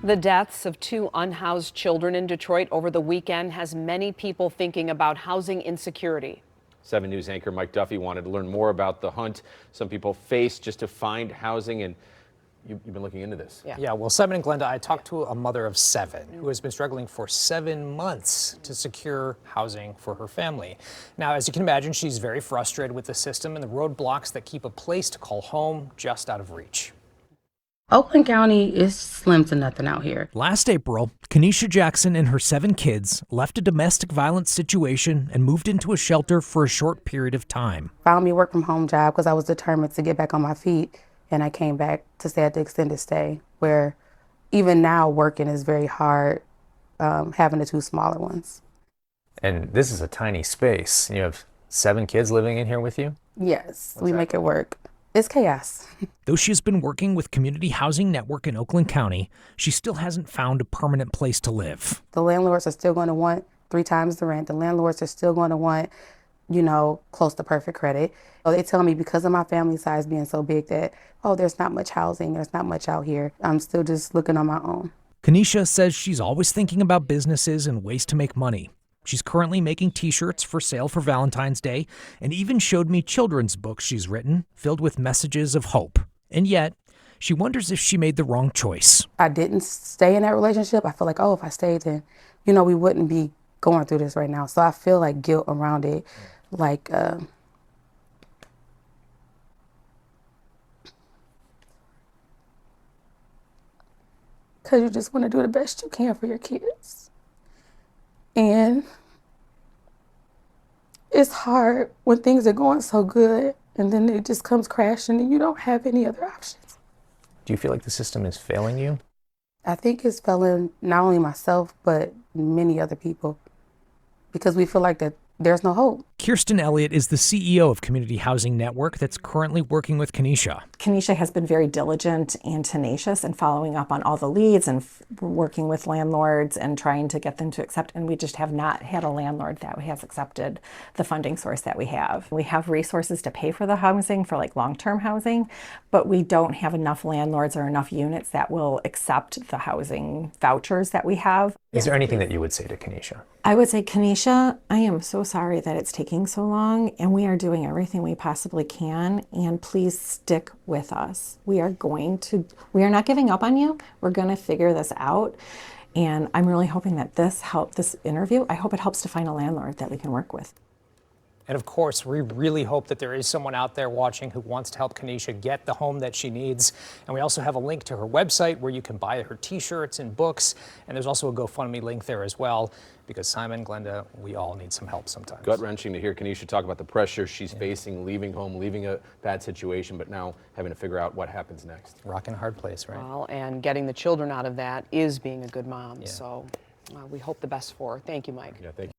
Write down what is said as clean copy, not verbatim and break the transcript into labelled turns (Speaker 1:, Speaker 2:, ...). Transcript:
Speaker 1: The deaths of two unhoused children in Detroit over the weekend has many people thinking about housing insecurity.
Speaker 2: 7 News anchor Mike Duffy wanted to learn more about the hunt some people face just to find housing, and you've been looking into this.
Speaker 3: Yeah, well, 7 and Glenda, I talked to a mother of 7 who has been struggling for 7 months to secure housing for her family. Now, as you can imagine, she's very frustrated with the system and the roadblocks that keep a place to call home just out of reach.
Speaker 4: Oakland County is slim to nothing out here.
Speaker 5: Last April, Kenesha Jackson and her 7 kids left a domestic violence situation and moved into a shelter for a short period of time.
Speaker 4: Found me a work from home job because I was determined to get back on my feet, and I came back to stay at the extended stay, where even now working is very hard, having the 2 smaller ones.
Speaker 6: And this is a tiny space. You have 7 kids living in here with you?
Speaker 4: Yes, we make it work. It's chaos.
Speaker 5: Though she has been working with Community Housing Network in Oakland County, she still hasn't found a permanent place to live.
Speaker 4: The landlords are still going to want 3 times the rent. The landlords are still going to want, close to perfect credit. So they tell me because of my family size being so big that, oh, there's not much housing, there's not much out here. I'm still just looking on my own.
Speaker 5: Kenesha says she's always thinking about businesses and ways to make money. She's currently making t-shirts for sale for Valentine's Day and even showed me children's books she's written filled with messages of hope. And yet, she wonders if she made the wrong choice.
Speaker 4: I didn't stay in that relationship. I feel like, oh, if I stayed, then, we wouldn't be going through this right now. So I feel like guilt around it, like, because you just want to do the best you can for your kids. And it's hard when things are going so good and then it just comes crashing and you don't have any other options.
Speaker 6: Do you feel like the system is failing you?
Speaker 4: I think it's failing not only myself, but many other people, because we feel like that there's no hope.
Speaker 5: Kirsten Elliott is the CEO of Community Housing Network that's currently working with Kenesha.
Speaker 7: Kenesha has been very diligent and tenacious in following up on all the leads and working with landlords and trying to get them to accept. And we just have not had a landlord that has accepted the funding source that we have. We have resources to pay for the housing, for like long-term housing, but we don't have enough landlords or enough units that will accept the housing vouchers that we have.
Speaker 6: Is there anything that you would say to Kenesha?
Speaker 7: I would say, Kenesha, I am so sorry that it's taking so long, and we are doing everything we possibly can, and please stick with us. We are not giving up on you. We're going to figure this out, and I'm really hoping that this interview, I hope it helps to find a landlord that we can work with.
Speaker 3: And of course, we really hope that there is someone out there watching who wants to help Kenesha get the home that she needs. And we also have a link to her website where you can buy her t-shirts and books. And there's also a GoFundMe link there as well, because Simon, Glenda, we all need some help sometimes.
Speaker 2: Gut-wrenching to hear Kenesha talk about the pressure she's facing, leaving home, leaving a bad situation, but now having to figure out what happens next.
Speaker 3: Rock in a hard place, right?
Speaker 1: Well, and getting the children out of that is being a good mom. So we hope the best for her. Thank you, Mike.
Speaker 2: Yeah, thank you.